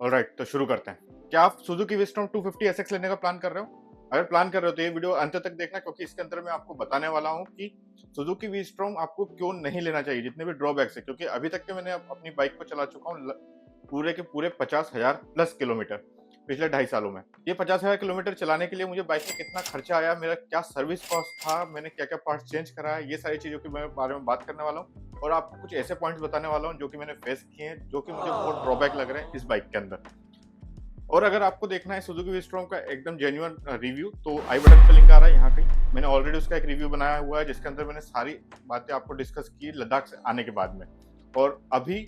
Alright, तो शुरू करते हैं। क्या आप सुजुकी वी-स्ट्रॉम 250 एसएक्स लेने का प्लान कर रहे हो? अगर प्लान कर रहे हो तो ये वीडियो अंत तक देखना, क्योंकि इसके अंदर मैं आपको बताने वाला हूँ कि सुजुकी वी-स्ट्रॉम आपको क्यों नहीं लेना चाहिए, जितने भी ड्रॉबैक्स है। क्योंकि अभी तक के मैंने अपनी बाइक को चला चुका हूँ पूरे के पूरे 50,000 प्लस किलोमीटर पिछले 2.5 सालों में। ये 50,000 किलोमीटर चलाने के लिए मुझे बाइक में कितना खर्चा आया, मेरा क्या सर्विस कॉस्ट था, मैंने क्या-क्या पार्ट्स चेंज कराया, ये सारी चीज़ों के बारे में बात करने वाला हूँ। और आपको कुछ ऐसे पॉइंट्स बताने वाला हूँ जो कि मैंने फेस किए हैं, जो कि मुझे बहुत ड्रॉबैक लग रहे हैं इस बाइक के अंदर। और अगर आपको देखना है सुजुकी वी-स्ट्रॉम का एकदम जेन्युइन रिव्यू, तो आई बटन पे लिंक आ रहा है यहाँ कहीं। मैंने ऑलरेडी उसका एक रिव्यू बनाया हुआ है, जिसके अंदर मैंने सारी बातें आपको डिस्कस की लद्दाख से आने के बाद में। और अभी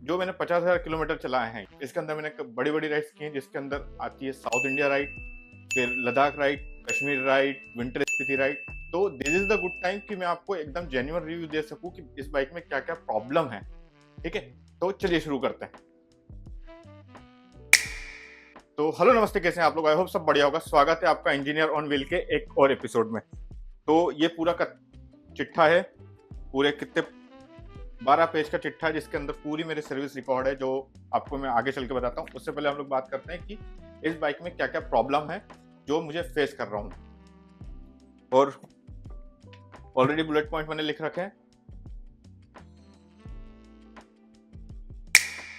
जो मैंने 50,000 किलोमीटर चलाए हैं, इसके अंदर मैंने बड़ी-बड़ी राइड्स की हैं, जिसके अंदर आती है साउथ इंडिया राइड, फिर Ladakh ride, Kashmir ride, winter Spiti ride. तो this is the good time कि मैं आपको एकदम जेन्युइन रिव्यू दे सकूं कि इस बाइक में क्या-क्या प्रॉब्लम है। ठीक है? तो चलिए शुरू करते हैं। तो हेलो नमस्ते, कैसे हैं आप लोग? आई होप सब बढ़िया होगा। स्वागत है आपका इंजीनियर ऑन व्हील के एक और एपिसोड में। तो ये पूरा का चिट्ठा है, पूरे कितने 12 पेज का चिट्ठा है, जिसके अंदर पूरी मेरी सर्विस रिकॉर्ड है, जो आपको मैं आगे चल के बताता हूँ। उससे पहले हम लोग बात करते हैं कि इस बाइक में क्या क्या प्रॉब्लम है जो मुझे फेस कर रहा हूँ। और ऑलरेडी बुलेट पॉइंट मैंने लिख रखे हैं।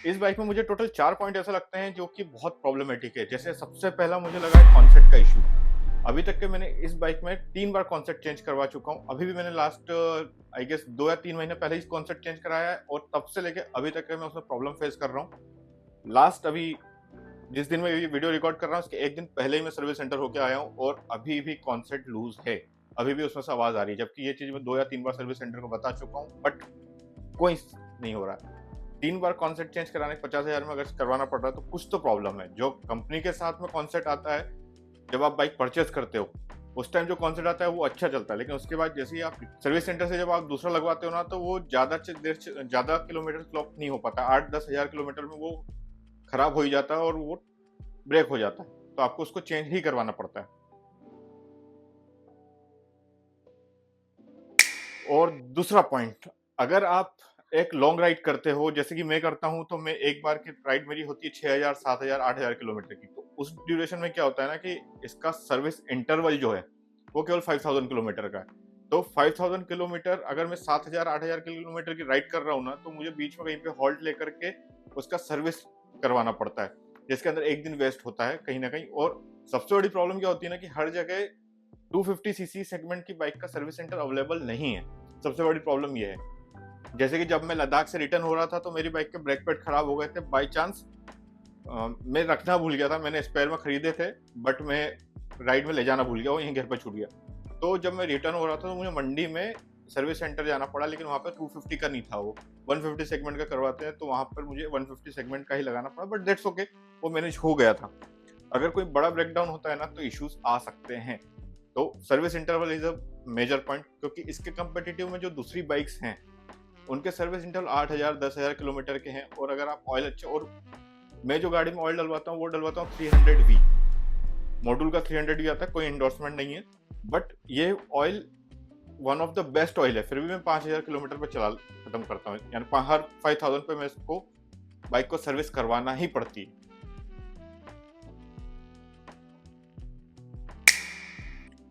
इस बाइक में मुझे टोटल 4 पॉइंट ऐसे लगते हैं जो कि बहुत प्रॉब्लमेटिक है। जैसे सबसे पहला मुझे लगा है कॉन्सेप्ट का इशू। अभी तक के मैंने इस बाइक में 3 बार कॉन्सेप्ट चेंज करवा चुका हूँ। अभी भी मैंने लास्ट आई गेस 2 या 3 महीने पहले ही कॉन्सेप्ट चेंज कराया है, और तब से लेके अभी तक के मैं उसमें प्रॉब्लम फेस कर रहा हूँ। लास्ट अभी जिस दिन मैं ये वीडियो रिकॉर्ड कर रहा हूँ, उसके एक दिन पहले ही मैं सर्विस सेंटर होके आया हूँ, और अभी भी कॉन्सेप्ट लूज है। अभी भी उसमें से आवाज आ रही है, जबकि ये चीज मैं 2 या 3 बार सर्विस सेंटर को बता चुका हूँ, बट कोई नहीं हो रहा है। 3 बार कॉन्सेप्ट चेंज कराने 50,000 में अगर करवाना पड़ रहा है, तो कुछ तो प्रॉब्लम है। जो कंपनी के साथ में कॉन्सेप्ट आता है, जब आप बाइक परचेस करते हो, उस टाइम जो कॉन्सेप्ट आता है वो अच्छा चलता है, लेकिन उसके बाद जैसे ही आप सर्विस सेंटर से जब आप दूसरा लगवाते हो ना, तो वो ज्यादा किलोमीटर क्लॉक नहीं हो पाता। 8-10 हजार किलोमीटर में वो खराब हो ही जाता है और वो ब्रेक हो जाता है, तो आपको उसको चेंज ही करवाना पड़ता है। और दूसरा पॉइंट, अगर आप एक लॉन्ग राइड करते हो, जैसे कि मैं करता हूं, तो मैं एक बार की राइड मेरी होती है 6,000, 7,000, 8,000 किलोमीटर की। तो उस ड्यूरेशन में क्या होता है ना कि इसका सर्विस इंटरवल जो है वो केवल 5,000 किलोमीटर का है। तो 5,000 किलोमीटर अगर मैं 7,000, 8,000 किलोमीटर की राइड कर रहा हूँ ना, तो मुझे बीच में कहीं पे हॉल्ट लेकर के उसका सर्विस करवाना पड़ता है, जिसके अंदर एक दिन वेस्ट होता है कहीं ना कहीं। और सबसे बड़ी प्रॉब्लम क्या होती है ना कि हर जगह 250 सीसी सेगमेंट की बाइक का सर्विस सेंटर अवेलेबल नहीं है। सबसे बड़ी प्रॉब्लम ये है। जैसे कि जब मैं लद्दाख से रिटर्न हो रहा था, तो मेरी बाइक के ब्रेक पैड खराब हो गए थे बाई चांस। मैं रखना भूल गया था, मैंने स्पेयर में खरीदे थे, बट मैं राइड में ले जाना भूल गया, वो यहीं घर पर छूट गया। तो जब मैं रिटर्न हो रहा था, तो मुझे मंडी में सर्विस सेंटर जाना पड़ा, लेकिन वहाँ पे 250 का नहीं था, वो 150 सेगमेंट का करवाते हैं, तो वहाँ पर मुझे 150 सेगमेंट का ही लगाना पड़ा, बट दैट्स ओके, वो मैनेज हो गया था। अगर कोई बड़ा ब्रेकडाउन होता है ना, तो इश्यूज आ सकते हैं। तो service interval is a major point, क्योंकि इसके कंपेटिटिव में जो दूसरी बाइक्स हैं, उनके सर्विस इंटरवल 8,000, 10,000 किलोमीटर के हैं। और अगर आप ऑयल अच्छे, और मैं जो गाड़ी में ऑयल डलवाता हूँ, वो डलवाता हूँ 300V मॉड्यूल का। 300V आता है, कोई एंडोर्समेंट नहीं है, बट ये oil one of the best oil है। फिर भी मैं 5,000 किलोमीटर पर चला खत्म करता हूँ, यानी हर 5,000 पे मैं इसको बाइक को सर्विस करवाना ही पड़ती है।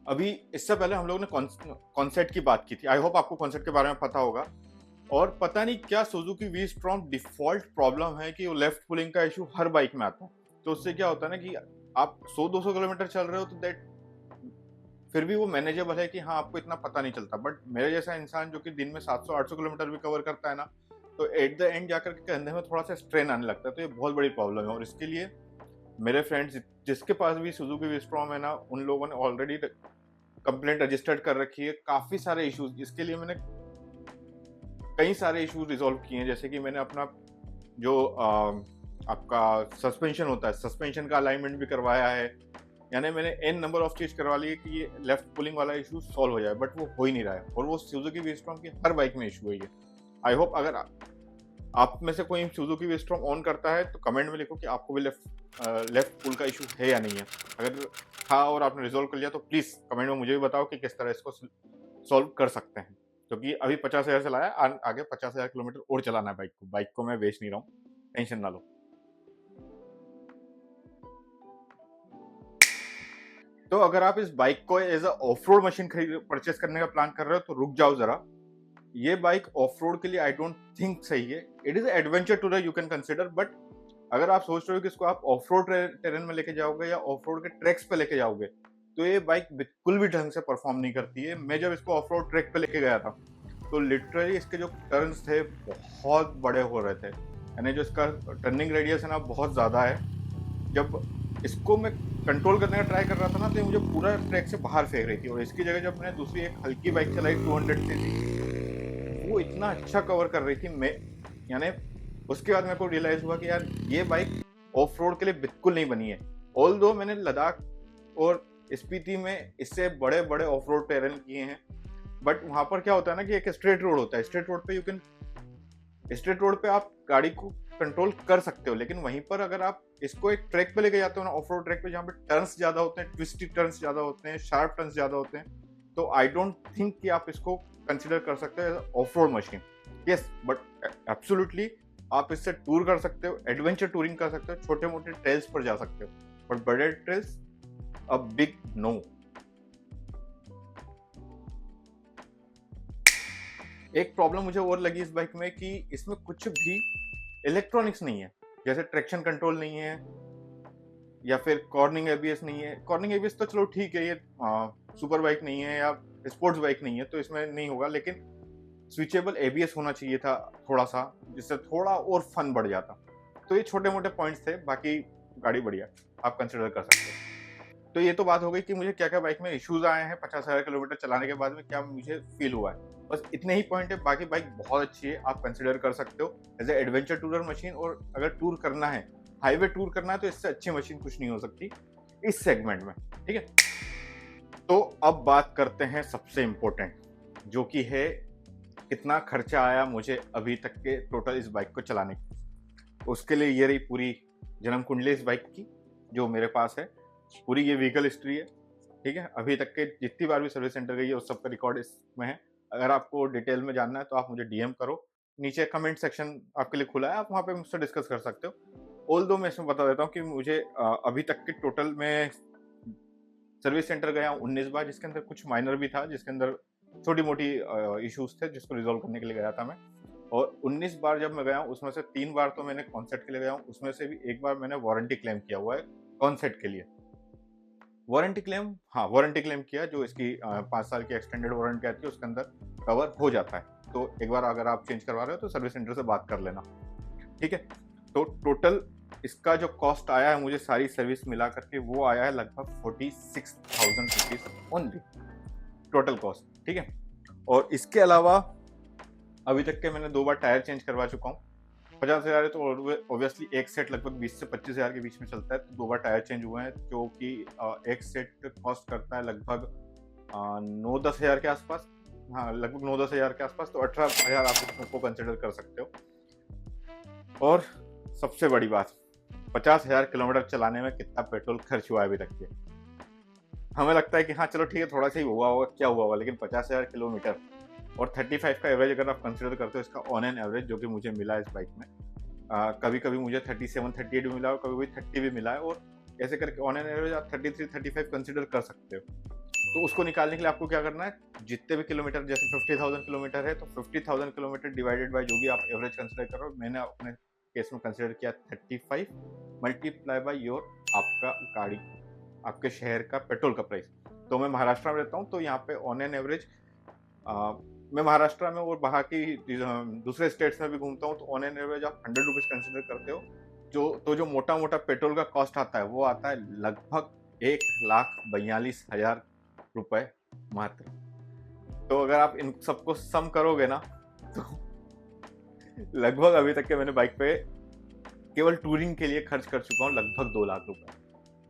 अभी इससे पहले हम लोगों ने कॉन्सेप्ट की बात की थी। आई होप आपको कॉन्सेप्ट के बारे में पता होगा। और पता नहीं क्या सुजुकी वी-स्ट्रॉम डिफॉल्ट प्रॉब्लम है कि वो लेफ्ट पुलिंग का इशू हर बाइक में आता है। तो उससे क्या होता है ना कि आप 100-200 किलोमीटर चल रहे हो, तो दैट फिर भी वो मैनेजेबल है कि हाँ, आपको इतना पता नहीं चलता। बट मेरे जैसा इंसान जो कि दिन में 700-800 किलोमीटर भी कवर करता है ना, तो एट द एंड जाकर के कंधे में थोड़ा सा स्ट्रेन आने लगता है। तो ये बहुत बड़ी प्रॉब्लम है, और इसके लिए मेरे फ्रेंड्स जिसके पास भी सुजुकी वी-स्ट्रॉम है ना, उन लोगों ने ऑलरेडी कंप्लेंट रजिस्टर्ड कर रखी है। काफी सारे इश्यूज, इसके लिए मैंने कई सारे इश्यूज रिजॉल्व किए हैं। जैसे कि मैंने अपना जो आपका सस्पेंशन होता है, सस्पेंशन का अलाइनमेंट भी करवाया है, यानी मैंने एन नंबर ऑफ चीज करवा ली है कि ये लेफ्ट पुलिंग वाला इशू सॉल्व हो जाए, बट वो हो ही नहीं रहा है। और वो सुजुकी वी-स्ट्रॉम की हर बाइक में इशू है ये। आई होप अगर आप में से कोई सुजुकी वी-स्ट्रॉम ऑन करता है, तो कमेंट में लिखो कि आपको भी लेफ्ट पुल का इशू है या नहीं है। अगर था और आपने रिजॉल्व कर लिया, तो प्लीज कमेंट में मुझे भी बताओ कि किस तरह इसको सॉल्व कर सकते हैं। क्योंकि अभी 50,000 चलाया, आगे 50,000 किलोमीटर और चलाना है बाइक को। बाइक को मैं बेच नहीं रहा हूँ, टेंशन ना लो। तो अगर आप इस बाइक को as a off road machine purchase करने का प्लान कर रहे हो तो रुक जाओ जरा। ये बाइक ऑफ रोड के लिए आई डोंट थिंक सही है। It is adventure tour you can consider, but अगर आप सोच रहे हो कि इसको आप ऑफ रोड टेरेन में लेके जाओगे या ऑफ रोड के ट्रैक्स पे लेके जाओगे, तो ये बाइक बिल्कुल भी ढंग से परफॉर्म नहीं करती है। मैं जब इसको ऑफ रोड ट्रैक पे लेके गया था तो लिटरली इसके जो टर्न्स थे बहुत बड़े हो रहे थे, यानी जो इसका टर्निंग रेडियस है ना बहुत ज़्यादा है। जब इसको मैं कंट्रोल करने का ट्राई कर रहा था ना तो ये मुझे पूरा ट्रैक से बाहर फेंक रही थी, और इसकी जगह जब मैंने दूसरी एक हल्की बाइक चलाई 200 सीसी, वो इतना अच्छा कवर कर रही थी। मैं यानी उसके बाद मेरे को रियलाइज हुआ कि यार ये बाइक ऑफ रोड के लिए बिल्कुल नहीं बनी है। ऑल्दो मैंने लद्दाख और स्पीति में इससे बड़े बड़े ऑफ रोड टेरेन किए हैं, बट वहां पर क्या होता है ना कि एक स्ट्रेट रोड होता है, स्ट्रेट रोड पे स्ट्रेट रोड पे आप गाड़ी को कंट्रोल कर सकते हो, लेकिन वहीं पर अगर आप इसको एक ट्रैक पे लेके जाते हो ना, ऑफ रोड ट्रैक पे जहाँ पे टर्न्स ज्यादा होते हैं, ट्विस्टी टर्न्स ज्यादा होते हैं, शार्प टर्न्स ज्यादा होते हैं, तो आई डोंट थिंक कि आप इसको कंसिडर कर सकते हो of road machine. Yes, but absolutely आप इससे टूर कर सकते हो, एडवेंचर टूरिंग कर सकते हो, छोटे मोटे ट्रेल्स पर जा सकते हो, बट बड़े ट्रेल्स अ बिग नो। एक प्रॉब्लम मुझे और लगी इस बाइक में कि इसमें कुछ भी इलेक्ट्रॉनिक्स नहीं है, जैसे ट्रैक्शन कंट्रोल नहीं है या फिर कॉर्निंग एबीएस नहीं है। कॉर्निंग एबीएस तो चलो ठीक है, ये सुपर बाइक नहीं है या स्पोर्ट्स बाइक नहीं है तो इसमें नहीं होगा, लेकिन स्विचेबल एबीएस होना चाहिए था थोड़ा सा, जिससे थोड़ा और फन बढ़ जाता। तो ये छोटे मोटे पॉइंट्स थे, बाकी गाड़ी बढ़िया, आप कंसिडर कर सकते हो। तो ये तो बात हो गई कि मुझे क्या क्या बाइक में इश्यूज आए हैं 50,000 किलोमीटर चलाने के बाद में, क्या मुझे फील हुआ है। बस इतने ही पॉइंट है, बाकी बाइक बहुत अच्छी है, आप कंसिडर कर सकते हो as a adventure tourer machine. और अगर टूर करना है, हाईवे टूर करना है, तो इससे अच्छी मशीन कुछ नहीं हो सकती इस सेगमेंट में, ठीक है। तो अब बात करते हैं सबसे इम्पोर्टेंट, जो कि है कितना खर्चा आया मुझे अभी तक के टोटल इस बाइक को चलाने की। उसके लिए ये रही पूरी जन्म कुंडली इस बाइक की जो मेरे पास है, पूरी ये व्हीकल हिस्ट्री है, ठीक है। अभी तक के जितनी बार भी सर्विस सेंटर गई है उस सब का रिकॉर्ड इसमें है। अगर आपको डिटेल में जानना है तो आप मुझे डीएम करो, नीचे कमेंट सेक्शन आपके लिए खुला है, आप वहाँ पे मुझसे डिस्कस कर सकते हो। ऑल्दो मैं इसमें बता देता हूँ कि मुझे अभी तक के टोटल में सर्विस सेंटर गया हूँ 19 बार, जिसके अंदर कुछ माइनर भी था, जिसके अंदर छोटी मोटी इश्यूज थे जिसको रिजोल्व करने के लिए गया था मैं। और 19 बार जब मैं गया हूँ उसमें से 3 बार तो मैंने कॉन्सेप्ट के लिए गया हूँ, उसमें से भी एक बार मैंने वारंटी क्लेम किया हुआ है कॉन्सेप्ट के लिए। वारंटी क्लेम, हाँ वारंटी क्लेम किया, जो इसकी 5 साल की एक्सटेंडेड वारंटी आती है उसके अंदर कवर हो जाता है। तो एक बार अगर आप चेंज करवा रहे हो तो सर्विस सेंटर से बात कर लेना, ठीक है। तो टोटल इसका जो कॉस्ट आया है मुझे सारी सर्विस मिला करके वो आया है लगभग 46,000 रुपीज ओनली, टोटल कॉस्ट, ठीक है। और इसके अलावा अभी तक के मैंने 2 बार टायर चेंज करवा चुका हूँ। 50,000 है तो ऑब्वियसली एक सेट लगभग 20 से 25,000 के बीच में चलता है, तो 2 बार टायर चेंज हुए हैं, जो कि एक सेट कॉस्ट करता है लगभग 9-10 हज़ार के आसपास, हाँ लगभग 9-10 हज़ार के आसपास, तो 18,000 आप इसको कंसिडर कर सकते हो। और सबसे बड़ी बात, 50,000 किलोमीटर चलाने में कितना पेट्रोल खर्च हुआ है अभी तक के। हमें लगता है कि हाँ चलो ठीक है थोड़ा सा ही हुआ होगा, क्या हुआ होगा, लेकिन 50,000 किलोमीटर और 35 का एवरेज अगर आप कंसिडर करते हो इसका ऑन एन एवरेज जो कि मुझे मिला है इस बाइक में, कभी कभी मुझे 37-38 भी मिला और कभी कभी 30 भी मिला है, और ऐसे करके ऑन एन एवरेज आप 33-35 कंसिडर कर सकते हो। तो उसको निकालने के लिए आपको क्या करना है, जितने भी किलोमीटर, जैसे 50,000 किलोमीटर है तो 50,000 किलोमीटर डिवाइडेड बाय जो भी आप एवरेज कंसिडर करो, मैंने अपने केस में कंसिडर किया 35 मल्टीप्लाई बाय योर आपका गाड़ी, आपके शहर का पेट्रोल का प्राइस। तो मैं महाराष्ट्र में रहता हूँ, तो यहाँ पे ऑन एन एवरेज मैं महाराष्ट्र में और बाहर की दूसरे स्टेट्स में भी घूमता हूँ, तो ऑन एन एवरेज आप 100 रुपीज कंसिडर करते हो, जो मोटा मोटा पेट्रोल का कॉस्ट आता है वो आता है लगभग 1,42,000 रुपए मात्र। तो अगर आप इन सबको सम करोगे ना तो लगभग अभी तक के मैंने बाइक पे केवल टूरिंग के लिए खर्च कर चुका हूँ लगभग 2 लाख रुपए।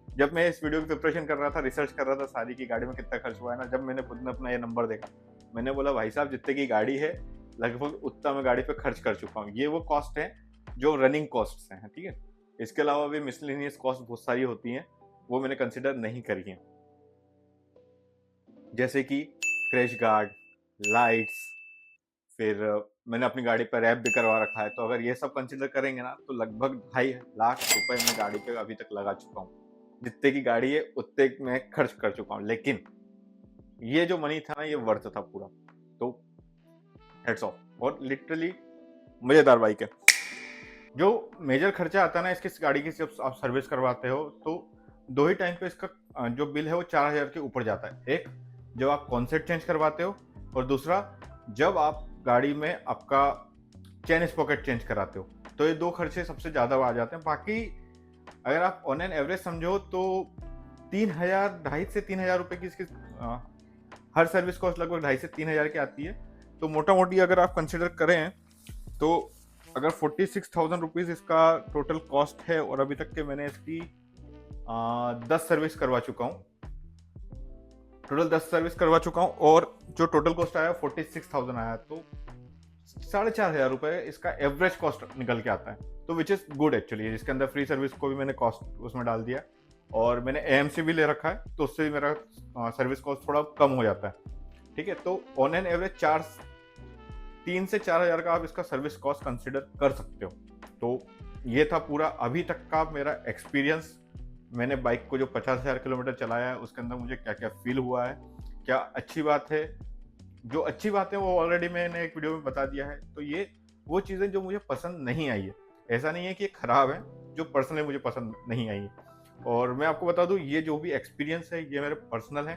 जब मैं इस वीडियो की प्रिपरेशन कर रहा था, रिसर्च कर रहा था सारी की गाड़ी में कितना खर्च हुआ है ना, जब मैंने खुद ने अपना ये नंबर देखा, मैंने बोला भाई साहब जितने की गाड़ी है लगभग उतना मैं गाड़ी पे खर्च कर चुका हूँ। ये वो कॉस्ट है जो रनिंग कॉस्ट हैं, ठीक है। इसके अलावा भी मिसलेनियस कॉस्ट बहुत सारी होती हैं, वो मैंने कंसिडर नहीं करी है, जैसे कि क्रैश गार्ड, लाइट्स, फिर मैंने अपनी गाड़ी पर रैप भी करवा रखा है। तो अगर ये सब कंसिडर करेंगे ना तो लगभग 2.5 लाख रुपए मैं गाड़ी पे अभी तक लगा चुका हूँ। जितने की गाड़ी है उतने मैं खर्च कर चुका हूँ, लेकिन ये जो मनी था ना ये वर्थ था पूरा। तो हेड्स ऑफ, और लिटरली मजेदार बाइक है। जो मेजर खर्चा आता है ना इसकी गाड़ी की, जब आप सर्विस करवाते हो तो दो ही टाइम पे इसका जो बिल है वो 4,000 के ऊपर जाता है। एक जब आप कॉन्सेप्ट चेंज करवाते हो, और दूसरा जब आप गाड़ी में आपका चेन स्पॉकेट चेंज कराते हो। तो ये दो खर्चे सबसे ज़्यादा आ जाते हैं। बाकी अगर आप ऑन एन एवरेज समझो तो 3,000, 2,500 से 3,000 रुपए की इसकी हर सर्विस कॉस्ट लगभग 2,500 से 3,000 की आती है। तो मोटा मोटी अगर आप कंसिडर करें तो अगर 46,000 रुपीज़ इसका टोटल कॉस्ट है, और अभी तक के मैंने इसकी 10 सर्विस करवा चुका हूँ, टोटल 10 सर्विस करवा चुका हूँ, और जो टोटल कॉस्ट आया 46,000 आया, तो 4,500 रुपये इसका एवरेज कॉस्ट निकल के आता है। तो विच इज़ गुड एक्चुअली, जिसके अंदर फ्री सर्विस को भी मैंने कॉस्ट उसमें डाल दिया, और मैंने AMC भी ले रखा है, तो उससे भी मेरा सर्विस कॉस्ट थोड़ा कम हो जाता है। ठीक है, तो ऑन एन एवरेज 3 से 4,000 का आप इसका सर्विस कॉस्ट कंसिडर कर सकते हो। तो ये था पूरा अभी तक का मेरा एक्सपीरियंस। मैंने बाइक को जो 50,000 किलोमीटर चलाया है उसके अंदर मुझे क्या क्या फील हुआ है, क्या अच्छी बात है। जो अच्छी बात है वो ऑलरेडी मैंने एक वीडियो में बता दिया है। तो ये वो चीज़ें जो मुझे पसंद नहीं आई है, ऐसा नहीं है कि ये खराब है, जो पर्सनली मुझे पसंद नहीं आई है। और मैं आपको बता दूं, ये जो भी एक्सपीरियंस है ये मेरे पर्सनल है।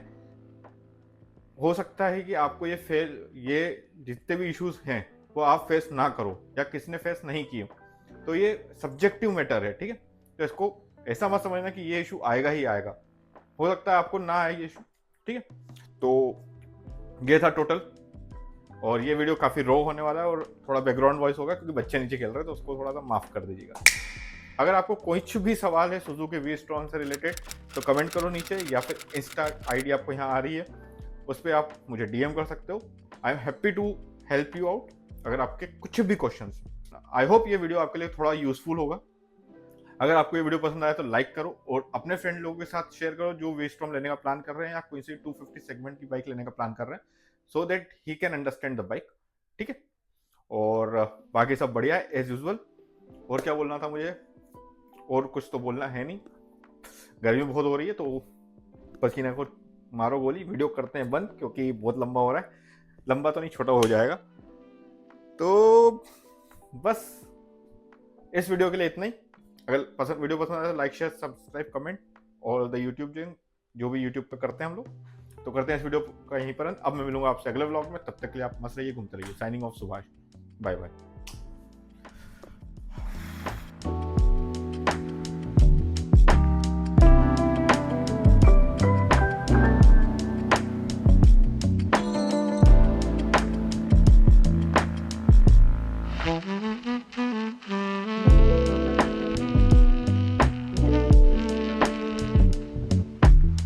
हो सकता है कि आपको ये जितने भी इश्यूज हैं वो आप फेस ना करो, या किसी ने फेस नहीं किए, तो ये सब्जेक्टिव मैटर है। ठीक है, तो इसको ऐसा मत समझना कि ये इशू आएगा ही आएगा, हो सकता है आपको ना आए ये इशू। ठीक है, तो ये था टोटल, और ये वीडियो काफ़ी रो होने वाला है, और थोड़ा बैकग्राउंड वॉइस होगा क्योंकि बच्चे नीचे खेल रहे हैं, तो उसको थोड़ा सा माफ़ कर दीजिएगा। अगर आपको कुछ भी सवाल है सुजुकी V-Strom से रिलेटेड तो कमेंट करो नीचे, या फिर इंस्टा आईडी आपको यहाँ आ रही है, उस पर आप मुझे DM कर सकते हो। I am happy to help you out अगर आपके कुछ भी क्वेश्चंस। आई होप ये वीडियो आपके लिए थोड़ा यूजफुल होगा। अगर आपको ये वीडियो पसंद आया तो लाइक करो, और अपने फ्रेंड लोगों के साथ शेयर करो जो V-Strom लेने का प्लान कर रहे हैं, या कोई सी 250 सेगमेंट की बाइक लेने का प्लान कर रहे हैं, so that he can understand the bike. ठीक है, और बाकी सब बढ़िया है एज यूजल। और क्या बोलना था मुझे, और कुछ तो बोलना है नहीं। गर्मी बहुत हो रही है, तो पसीने को मारो गोली, वीडियो करते हैं बंद क्योंकि बहुत लंबा हो रहा है। लंबा तो नहीं, छोटा हो जाएगा। तो बस इस वीडियो के लिए इतना ही। अगर वीडियो पसंद आया तो लाइक, शेयर, सब्सक्राइब, कमेंट, और द यूट्यूब जो भी यूट्यूब पे करते हैं हम लोग, तो करते हैं इस वीडियो का यहीं पर। अब मैं मिलूंगा आपसे अगले व्लॉग में, तब तक के लिए आप मस्त रहिए, घूमते रहिए। Signing off Subhash, bye bye.